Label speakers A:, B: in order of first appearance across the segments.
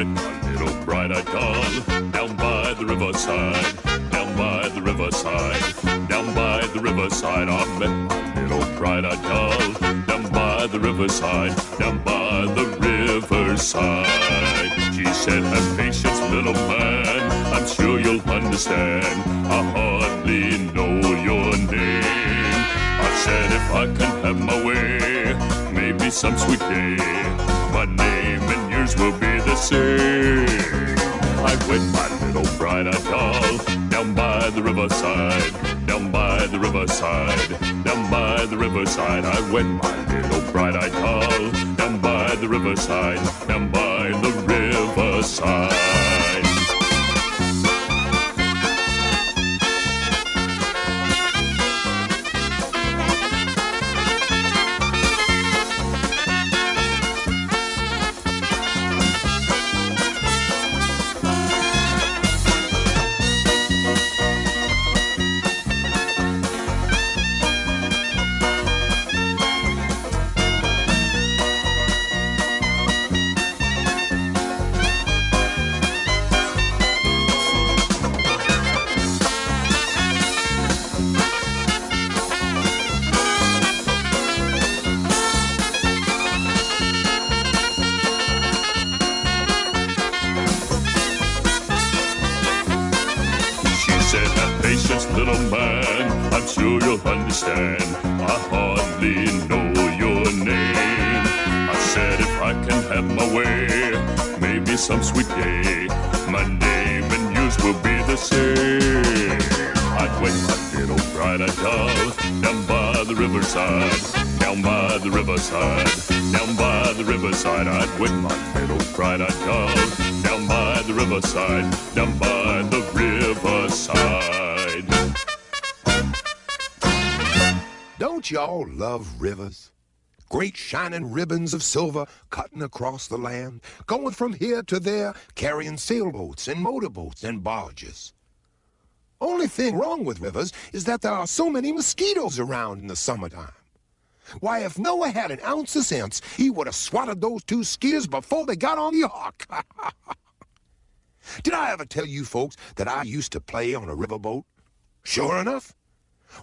A: met my little bright-eyed doll down by the riverside, down by the riverside, down by the riverside. I met my little bright-eyed doll down by the riverside, down by the riverside. She said, have patience, little man, I'm sure you'll understand. I hardly know your name. I said, if I can have my way, maybe some sweet day, my name and yours will be the same. I wed my little bright-eyed doll down by the riverside, down by the riverside, down by the riverside. I wed my little bright-eyed doll down by the riverside, down by the riverside. Little man, I'm sure you'll understand. I hardly know your name. I said if I can have my way, maybe some sweet day, my name and yours will be the same. I'd wed my little bright-eyed doll down by the riverside, down by the riverside, down by the riverside. I'd wed my little bright-eyed doll down by the riverside, down by the riverside.
B: Don't y'all love rivers? Great shining ribbons of silver cutting across the land, going from here to there, carrying sailboats and motorboats and barges. Only thing wrong with rivers is that there are so many mosquitoes around in the summertime. Why, if Noah had an ounce of sense, he would have swatted those two skiers before they got on the ark. Did I ever tell you folks that I used to play on a riverboat? Sure enough,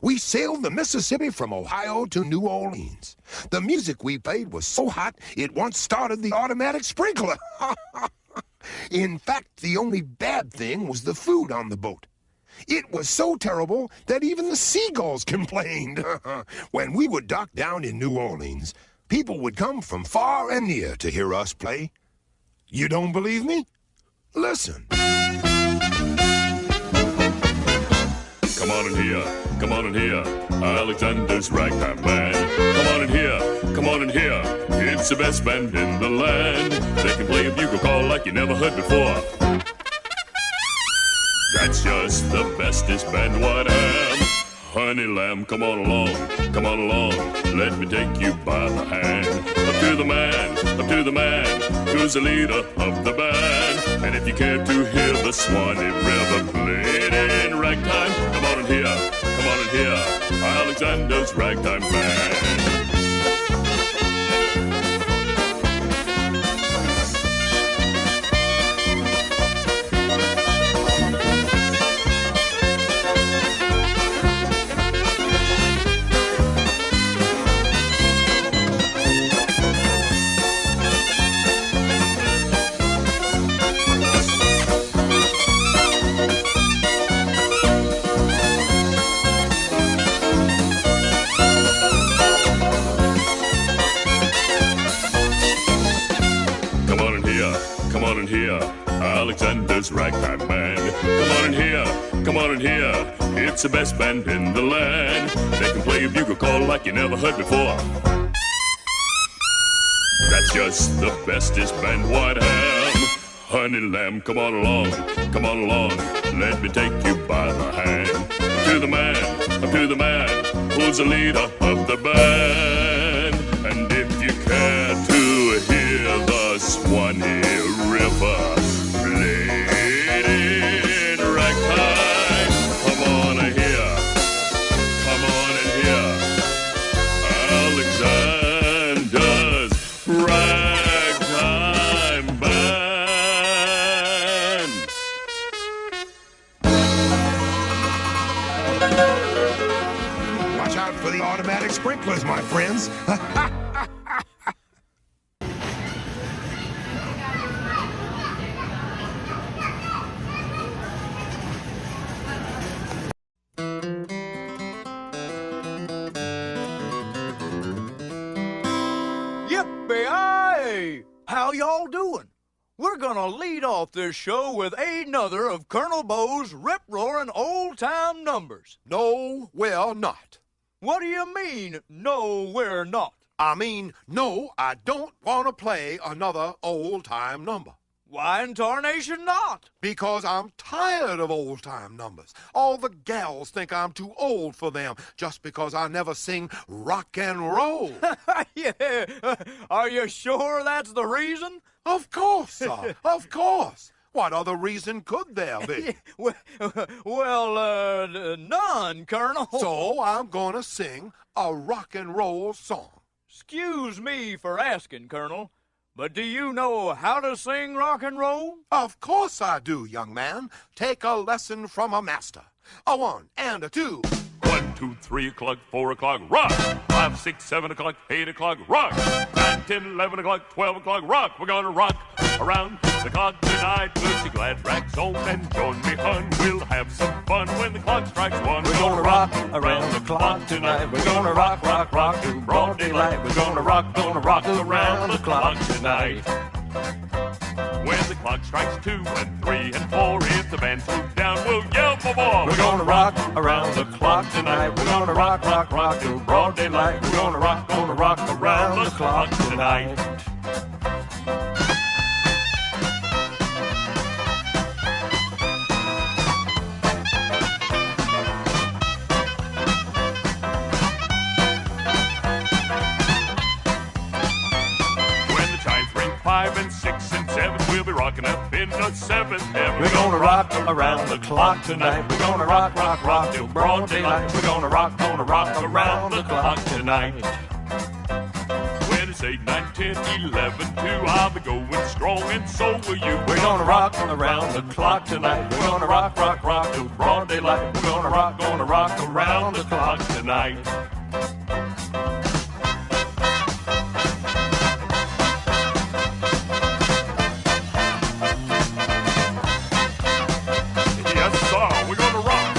B: we sailed the Mississippi from Ohio to New Orleans. The music we played was so hot, it once started the automatic sprinkler. In fact, the only bad thing was the food on the boat. It was so terrible that even the seagulls complained. When we would dock down in New Orleans, people would come from far and near to hear us play. You don't believe me? Listen.
A: Come on in here, come on in here, Alexander's Ragtime Band. Come on in here, come on in here, it's the best band in the land. They can play a bugle call like you never heard before. That's just the bestest band what am. Honey lamb, come on along, let me take you by the hand. Up to the man, who's the leader of the band. And if you care to hear the Swanee River played in ragtime, come on in here, Alexander's Ragtime Band. Alexander's Ragtime Band. Come on in here, it's the best band in the land. They can play a bugle call like you never heard before. That's just the bestest band what am. Honey lamb, come on along, let me take you by the hand. Up to the man, who's the leader of the band. And if you care to hear the Swanee River played in ragtime, come on in here, Alexander's. Ragtime Band.
B: friends.
C: Yippee-yi! How y'all doing? We're gonna lead off this show with another of Colonel Beau's rip-roaring old-time numbers.
D: No, we're not.
C: What do you mean, no, we're not?
D: I mean, no, I don't want to play another old-time number.
C: Why in tarnation not?
D: Because I'm tired of old-time numbers. All the gals think I'm too old for them just because I never sing rock and roll.
C: Yeah, are you sure that's the reason?
D: Of course, sir, of course. What other reason could there be?
C: None, Colonel.
D: So I'm gonna sing a rock and roll song.
C: Excuse me for asking, Colonel, but do you know how to sing rock and roll?
D: Of course I do, young man. Take a lesson from a master. A 1 and a 2.
A: 1, 2, 3 o'clock, 4 o'clock, rock. 5, 6, 7 o'clock, 8 o'clock, rock. 9, 10, 11 o'clock, 12 o'clock, rock. We're gonna rock around the clock tonight. Put your glad rags on and join me, hun. We'll have some fun when the clock strikes 1.
C: We're gonna rock around the clock tonight. We're gonna rock, rock, rock till broad daylight. We're gonna rock around the clock tonight.
A: When the clock strikes 2 and 3 and 4, if the band's moved down, we'll yell for more.
C: We're gonna rock around the clock tonight. We're gonna rock, rock, rock till broad daylight. We're gonna rock around the clock tonight.
A: When the chimes ring 5 and 6 and 7, we'll be rocking up in the 7th heaven.
C: We're gonna rock around the clock tonight. We're gonna rock, rock, rock till broad daylight. We're gonna rock around the clock tonight.
A: When it's 8, 9, 10, 11, 2, I'll be going strong and so will you.
C: We're gonna rock around the clock tonight. We're gonna rock, rock, rock till broad daylight. We're gonna rock around the clock tonight.
A: Yes, sir, we're gonna rock.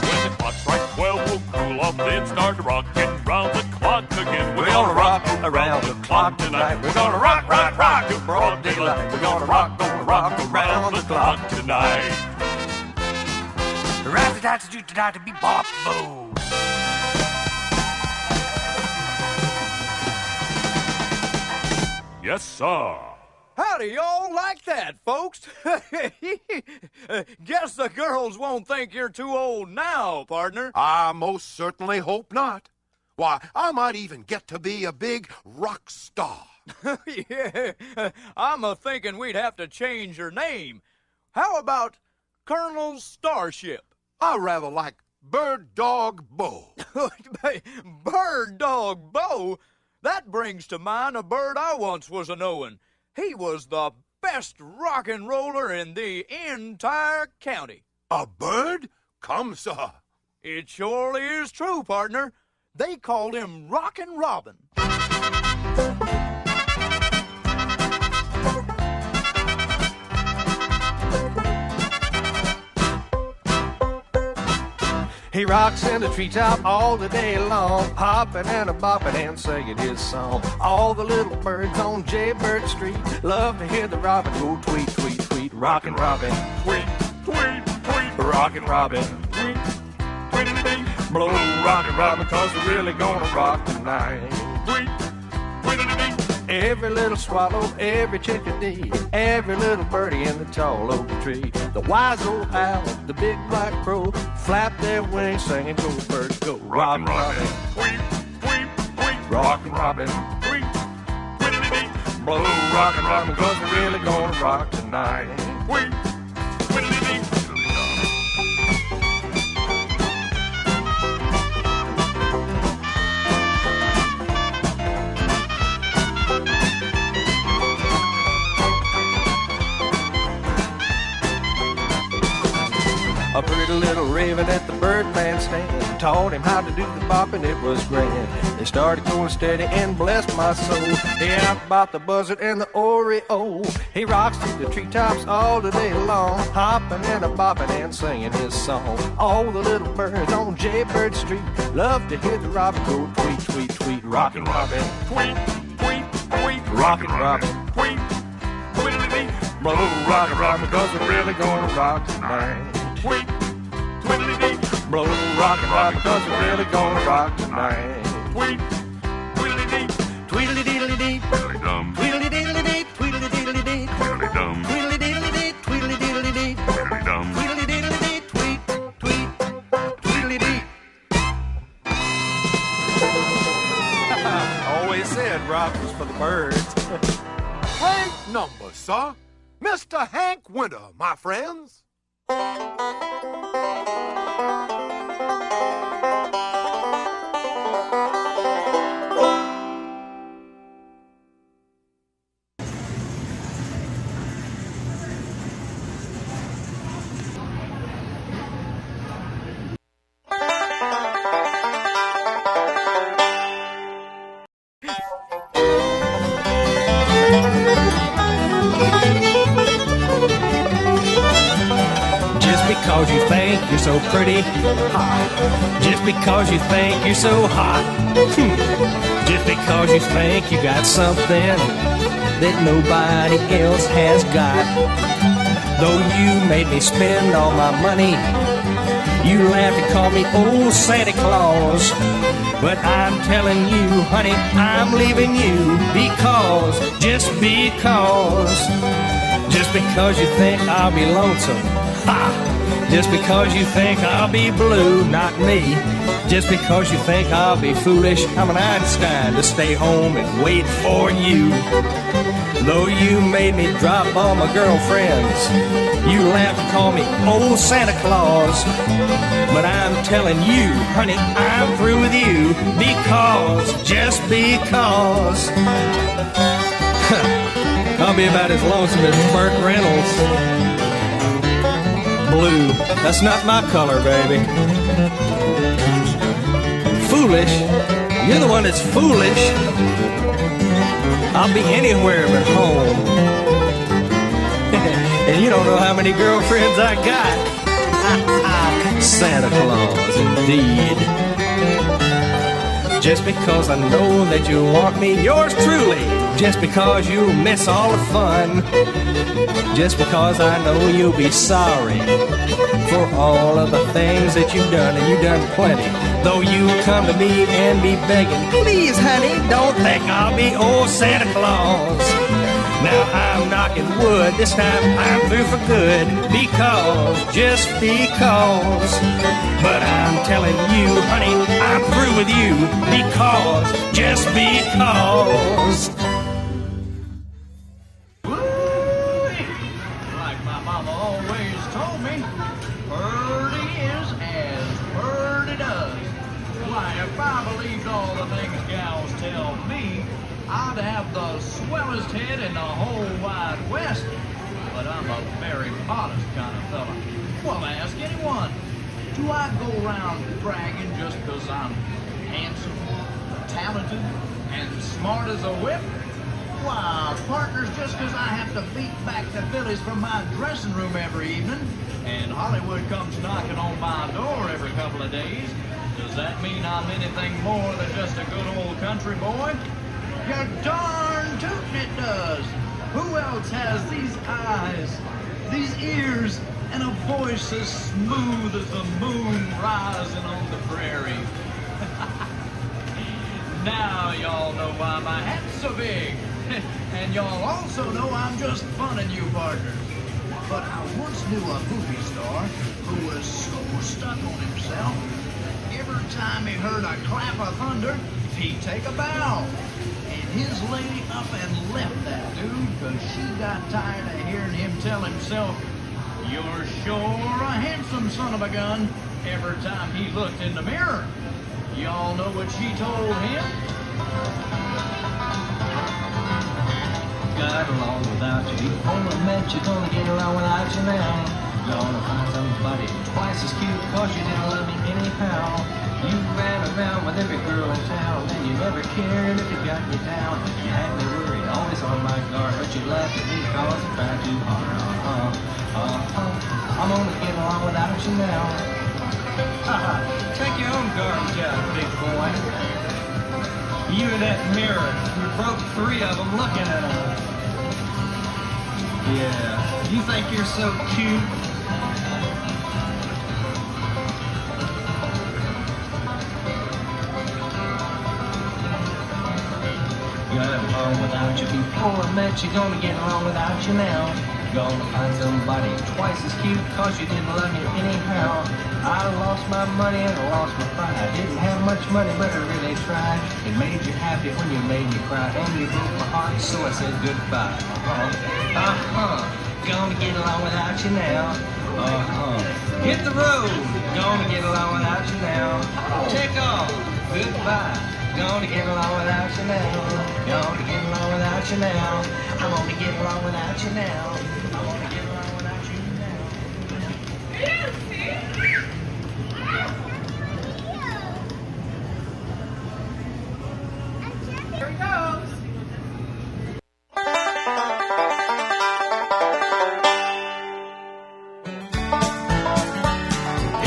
A: When the clock strikes 12, we'll cool off, then start rocking round the clock again.
C: We're gonna rock around the clock tonight. We're gonna rock, rock, rock till broad daylight. We're gonna rock around the clock tonight. Rat-a-tat-a-doot-a-tat-a-bee-bop, Beau.
A: Yes, sir.
C: How do y'all like that, folks? Guess the girls won't think you're too old now, partner.
D: I most certainly hope not. Why, I might even get to be a big rock star.
C: Yeah, I'm a-thinking we'd have to change your name. How about Colonel Starship?
D: I rather like Bird Dog Beau.
C: Bird Dog Beau? That brings to mind a bird I once was a-knowing. He was the best rock and roller in the entire county.
D: A bird? Come, sir.
C: It surely is true, partner. They called him Rockin' Robin. He rocks in the treetop all the day long, hopping and a-bopping and singing his song. All the little birds on Jaybird Street love to hear the robin go tweet, tweet, tweet. Rockin' Robin,
A: Tweet, tweet, tweet.
C: Rockin' Robin,
A: Tweet, tweet-a-dee.
C: blow Rockin' Robin, 'cause we're really gonna rock tonight.
A: Tweet, tweet-a-dee.
C: Every little swallow, every chickadee, every little birdie in the tall oak tree. The wise old owl, the big black crow, flap their wings singing, go birds go. Rockin' Robin,
A: Tweet, tweet, tweet.
C: Rockin' Robin,
A: Tweet, tweet-a-dee.
C: blow Rockin' Robin, 'cause we're really gonna rock tonight.
A: Tweet, tweet-a-dee.
C: A pretty little raven at the bird bandstand, taught him how to do the bop and it was grand. They started going steady and blessed my soul. He out bought the buzzard and the Oreo. He rocks through the treetops all the day long, hopping and a bopping and singing his song. All the little birds on Jaybird Street love to hear the robin go tweet, tweet, tweet. Rockin' Robin,
A: Tweet, tweet, tweet.
C: rockin' Robin,
A: Tweet, tweedledee.
C: blow, rockin' Robin, 'cause we're really gonna rock tonight.
A: Tweet, tweedledee.
C: Blow, rockin' Robin, 'cause we're really gonna rock tonight.
A: Tweet, tweedledee.
C: Tweedledee-dee-dee-dee,
A: Tweedledum.
C: tweedledee-dee-dee-dee, tweedledee-dee-dee-dee,
A: Tweedledum.
C: tweedledee-dee-dee-dee, tweedledee-dee-dee-dee,
A: Tweedledum.
C: tweedledee-dee-dee, tweet, tweet, tweedledee. Always said rock was for the birds.
D: Great number, sir. Mr. Hank Winter, my friends.
C: Just because you think you're so pretty, just because you think you're so hot, just because you think you got something that nobody else has got. Though you made me spend all my money, you laughed and called me old Santa Claus. But I'm telling you, honey, I'm leaving you because, just because you think I'll be lonesome, just because you think I'll be blue, not me. Just because you think I'll be foolish, I'm an Einstein to stay home and wait for you. Though you made me drop all my girlfriends, you laughed and called me old Santa Claus. But I'm telling you, honey, I'm through with you because, just because. I'll be about as lonesome as Burt Reynolds. Blue, that's not my color, baby. Foolish, you're the one that's foolish. I'll be anywhere but home. And you don't know how many girlfriends I got. Santa Claus, indeed. Just because I know that you want me, yours truly. Just because you'll miss all the fun. Just because I know you'll be sorry for all of the things that you've done, and you've done plenty. Though you come to me and be begging, please, honey, don't think I'll be old Santa Claus. Now I'm knocking wood, this time I'm through for good, because, just because. But I'm telling you, honey, I'm through with you, because, just because.
E: Like my mama always told me, Purdy is as Purdy does. Why, if I believed all the things gals tell me, I'd have the swellest head in the whole wide west. But I'm a very modest kind of fella. Well, ask anyone. Do I go around bragging just because I'm handsome, talented, and smart as a whip? Why, partners, just because I have to beat back the fillies from my dressing room every evening, and Hollywood comes knocking on my door every couple of days, does that mean I'm anything more than just a good old country boy? You're darn tootin' it does. Who else has these eyes, these ears, and a voice as smooth as the moon rising on the prairie? Now y'all know why my hat's so big. And y'all also know I'm just funning you partners. But I once knew a movie star who was so stuck on himself, every time he heard a clap of thunder, he'd take a bow. And his lady up and left that dude because she got tired of hearing him tell himself, "You're sure a handsome son of a gun," every time he looked in the mirror. Y'all know what she told him? Got along without you. Only meant you're gonna get along without you now. Gonna find somebody twice as cute, cause you didn't love me anyhow. You ran around with every girl in town, and you never cared if it got you down. You had me worried, always on my guard, but you laughed at me cause I tried too hard. I'm only getting along without you now. Take your own garbage out, big boy. You in that mirror, you broke 3 of them looking at us. Yeah, you think you're so cute? You got along without you before I met you, gonna get along without you now. Gonna find somebody twice as cute, cause you didn't love me anyhow. I lost my money and I lost my pride. I didn't have much money, but I really tried. It made you happy when you made me cry, and you broke my heart, so I said goodbye. Gonna get along without you now. Hit the road. Gonna get along without you now. Take off. Goodbye. Gonna get along without you now. Gonna get along without you now. I'm gonna get along without you now. I wanna get along without you now.
F: Here he goes.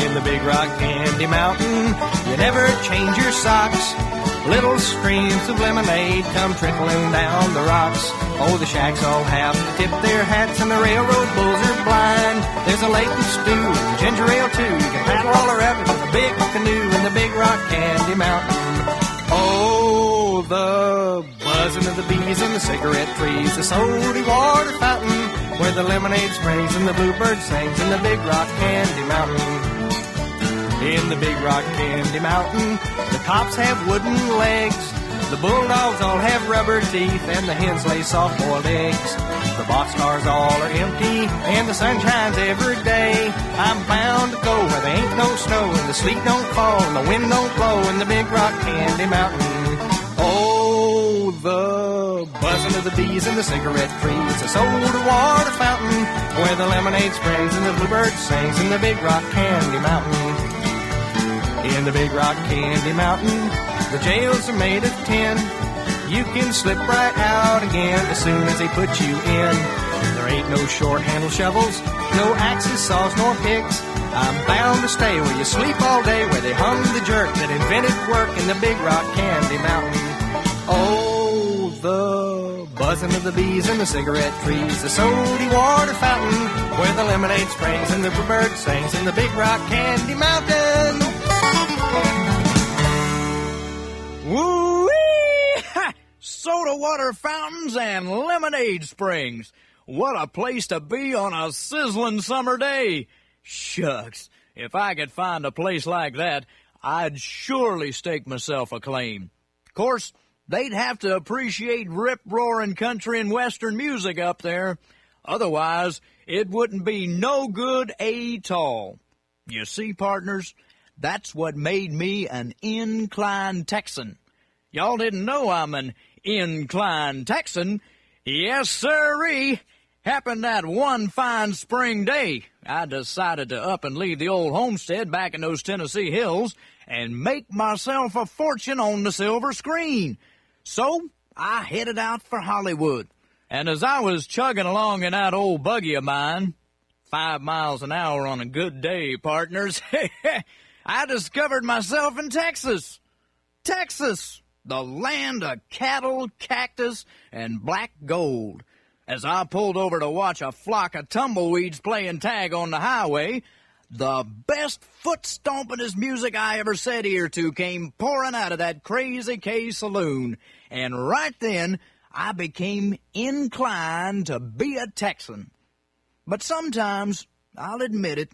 C: In the Big Rock Candy Mountain, you never change your socks. Little streams of lemonade come trickling down the rocks. Oh, the shacks all have to tip their hats, and the railroad bulls are blind. There's a lake and stew and ginger ale too. You can paddle all around it with a big canoe in the Big Rock Candy Mountain. Oh, the buzzing of the bees and the cigarette trees, the sody water fountain, where the lemonade springs and the bluebird sings in the Big Rock Candy Mountain. In the Big Rock Candy Mountain, the cops have wooden legs, the bulldogs all have rubber teeth, and the hens lay soft-boiled eggs. The boxcars all are empty, and the sun shines every day. I'm bound to go where there ain't no snow, and the sleet don't fall, and the wind don't blow in the Big Rock Candy Mountain. Oh, the buzzing of the bees and the cigarette trees, the soda water fountain, where the lemonade springs and the bluebird sings in the Big Rock Candy Mountain. In the Big Rock Candy Mountain, the jails are made of tin. You can slip right out again as soon as they put you in. There ain't no short-handled shovels, no axes, saws, nor picks. I'm bound to stay where you sleep all day, where they hung the jerk that invented work in the Big Rock Candy Mountain. Oh, the buzzing of the bees and the cigarette trees, the sody water fountain, where the lemonade springs and the bird sings in the Big Rock Candy Mountain. Woo-wee! Soda water fountains and lemonade springs. What a place to be on a sizzling summer day. Shucks, if I could find a place like that, I'd surely stake myself a claim. Of course, they'd have to appreciate rip-roaring country and western music up there. Otherwise, it wouldn't be no good at all. You see, partners, that's what made me an inclined Texan. Y'all didn't know I'm an inclined Texan. Yes, sirree. Happened that one fine spring day, I decided to up and leave the old homestead back in those Tennessee hills and make myself a fortune on the silver screen. So I headed out for Hollywood. And as I was chugging along in that old buggy of mine, 5 miles an hour on a good day, partners, I discovered myself in Texas. Texas, the land of cattle, cactus, and black gold. As I pulled over to watch a flock of tumbleweeds playing tag on the highway, the best foot-stompingest music I ever set ear to came pouring out of that Crazy K saloon. And right then, I became inclined to be a Texan. But sometimes, I'll admit it,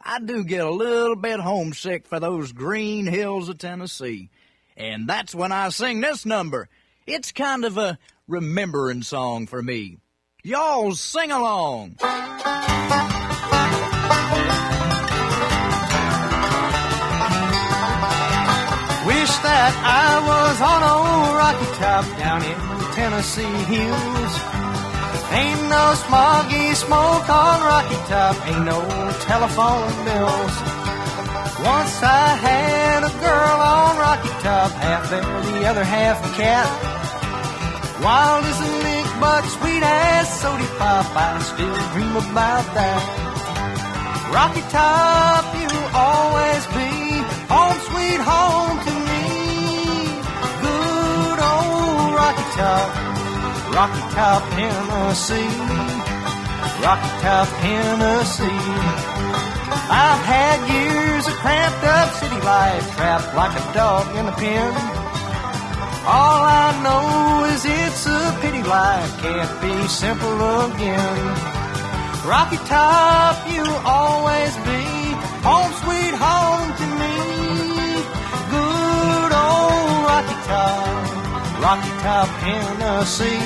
C: I do get a little bit homesick for those green hills of Tennessee. And that's when I sing this number. It's kind of a remembering song for me. Y'all sing along. Wish that I was on old Rocky Top down in the Tennessee hills. Ain't no smoggy smoke on Rocky Top, ain't no telephone bills. Once I had a girl on Rocky Top, half bear, the other half cat. Wild as a lick, but sweet as sody pop, I still dream about that. Rocky Top, you'll always be home sweet home to me. Good old Rocky Top, Rocky Top, Tennessee. Rocky Top, Tennessee. I've had years of cramped up city life, trapped like a dog in a pen. All I know is it's a pity life can't be simple again. Rocky Top, you'll always be home sweet home to me. Good old Rocky Top, Tennessee.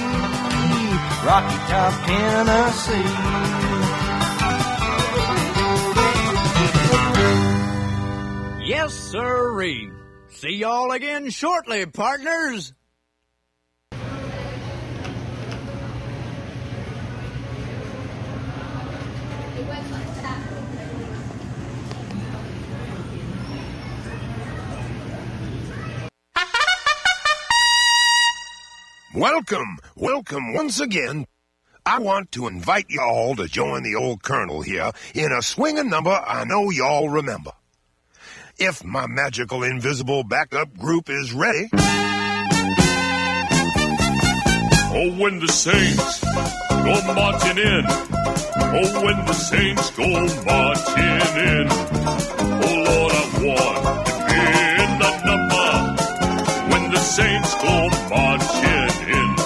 C: Rocky Top, Tennessee.
E: Yes, sirree. See y'all again shortly, partners.
B: Welcome once again. I want to invite y'all to join the old Colonel here in a swinging number I know y'all remember. If my magical invisible backup group is ready.
A: Oh, when the Saints go marching in. Oh, when the Saints go marching in. Oh, Lord, I want to be in that number. When the Saints go marching in.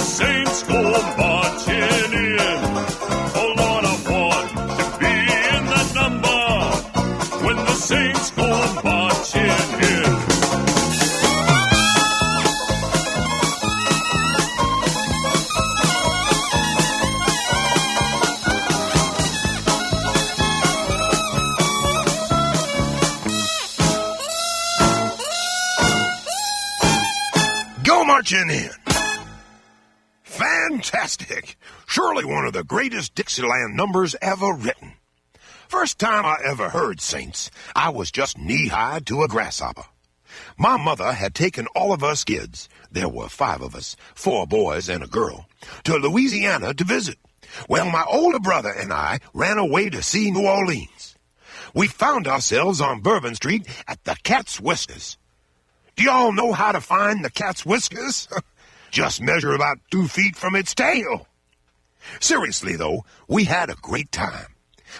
A: Saints go marching in. Oh Lord, I want to be in that number when the Saints go marching in.
B: Go marching in. Fantastic! Surely one of the greatest Dixieland numbers ever written. First time I ever heard Saints, I was just knee-high to a grasshopper. My mother had taken all of us kids, there were 5 of us, 4 boys and a girl, to Louisiana to visit. Well, my older brother and I ran away to see New Orleans. We found ourselves on Bourbon Street at the Cat's Whiskers. Do y'all know how to find the Cat's Whiskers? Just measure about 2 feet from its tail. Seriously, though, we had a great time.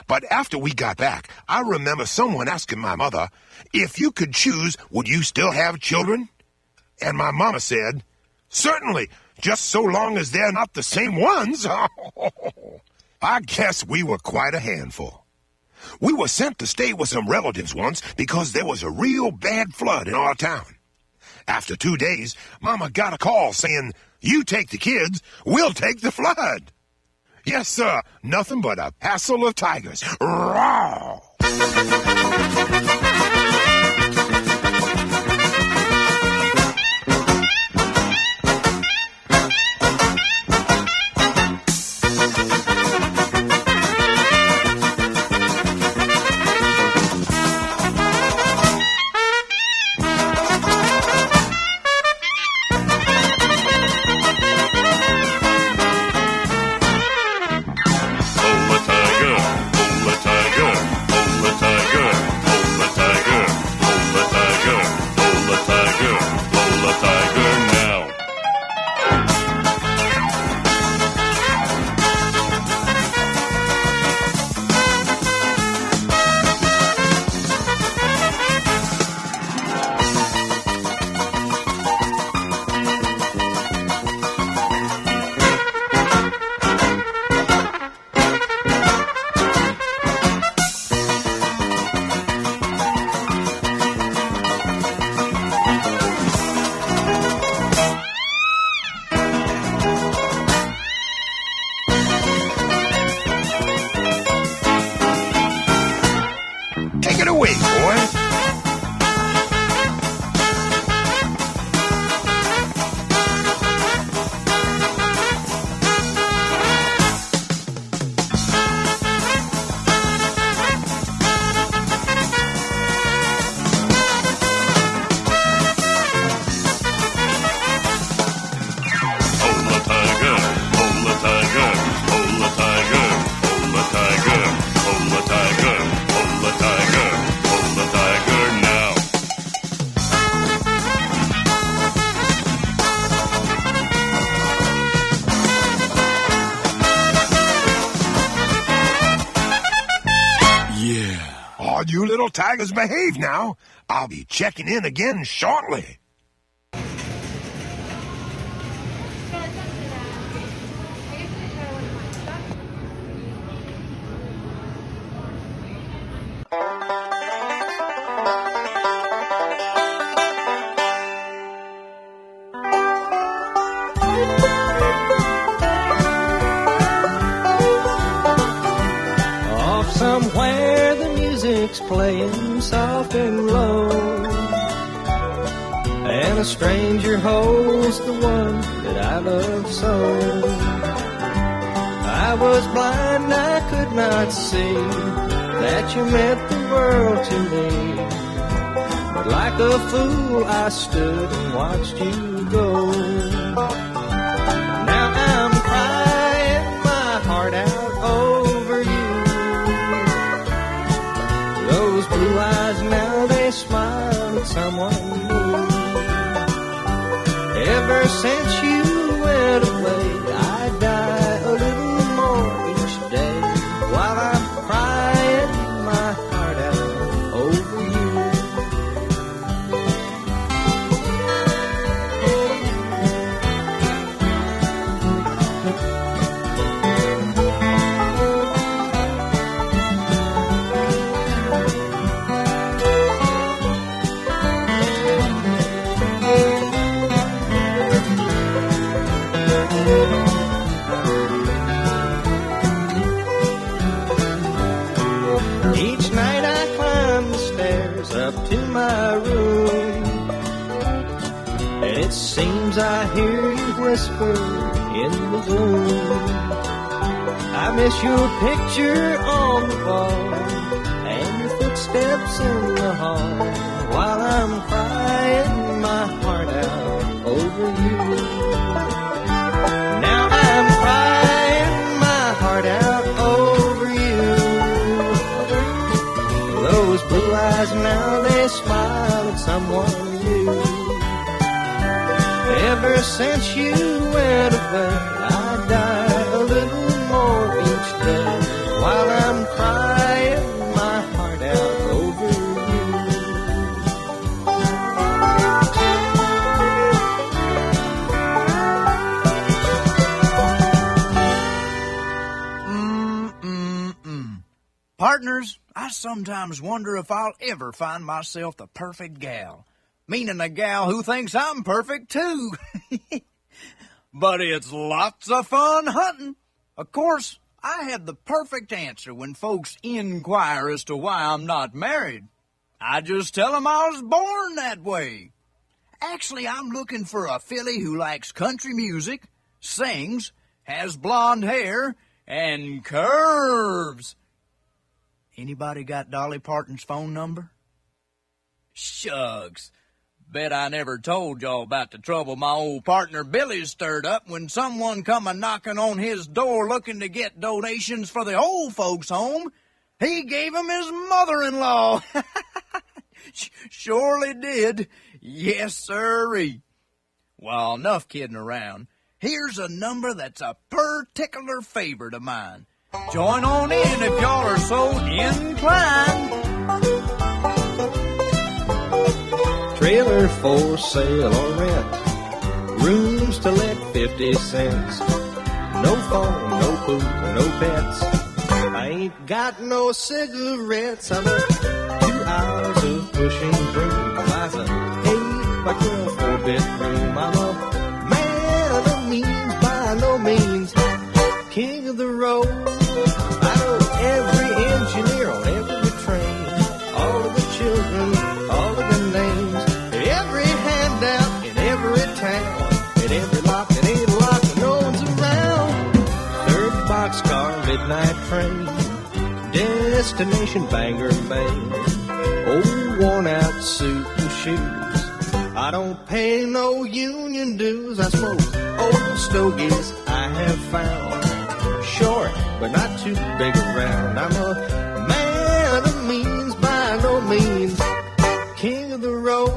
B: But after we got back, I remember someone asking my mother, if you could choose, would you still have children? And my mama said, certainly, just so long as they're not the same ones. I guess we were quite a handful. We were sent to stay with some relatives once because there was a real bad flood in our town. After 2 days, Mama got a call saying, you take the kids, we'll take the flood. Yes, sir, nothing but a passel of tigers. Roar! Take it away, boy. You little tigers behave now. I'll be checking in again shortly.
C: Off somewhere the music's playing soft and low, and a stranger holds the one that I love so. I was blind, I could not see that you meant the world to me, but like a fool I stood and watched you go. Now I'm crying my heart out over you. Those blue eyes now, they smile at someone new. Ever since you went away, I die a little more each day, while I'm crying my heart out over you. Each night I climb the stairs up to my room, and it seems I hear you whisper in the gloom. I miss your picture on the wall and your footsteps in the hall, while I'm crying my heart out over you. Now I'm crying my heart out over you. Those blue eyes now, they smile at someone new. Ever since you went away, I die a little more each day, while I'm crying my heart out over you.
E: Partners, I sometimes wonder if I'll ever find myself the perfect gal. Meaning a gal who thinks I'm perfect, too. But it's lots of fun hunting. Of course, I had the perfect answer when folks inquire as to why I'm not married. I just tell them I was born that way. Actually, I'm looking for a filly who likes country music, sings, has blonde hair, and curves. Anybody got Dolly Parton's phone number? Shucks. Bet I never told y'all about the trouble my old partner Billy stirred up when someone come a-knocking on his door looking to get donations for the old folks' home. He gave him his mother-in-law. Surely did. Yes, sirree. Well, enough kidding around. Here's a number that's a particular favorite of mine. Join on in if y'all are so inclined.
C: Trailer for sale or rent, rooms to let 50 cents. No phone, no food, no pets. I ain't got no cigarettes. I'm a 2 hours of pushing broom. I said, hey, my girl, 4-bedroom. I'm a man of the means, by no means king of the road. I know every engineer on every train. destination Bangor, Maine. Old worn out suit and shoes. I don't pay no union dues. I smoke old stogies I have found. Short, but not too big around. I'm a man of means, by no means king of the road.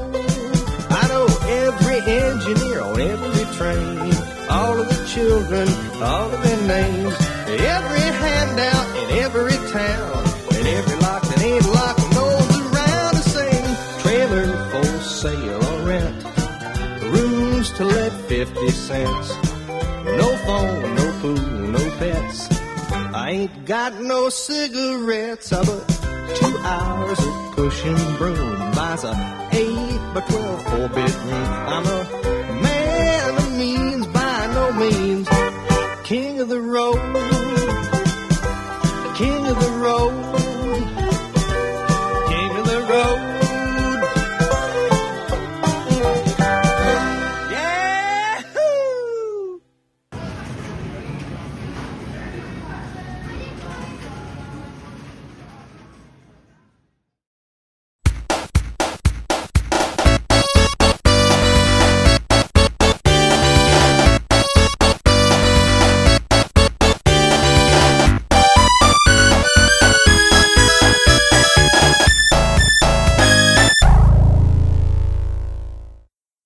C: I know every engineer on every train, all of the children, all of their names, every handout in every town, and every lock that ain't locked knows around the same. Trailer for sale or rent, rooms to let 50 cents. No phone, no pool, no pets. I ain't got no cigarettes, but 2 hours of pushing broom buys a 8x12 4-bedroom. I'm a man of means, by no means king of the road.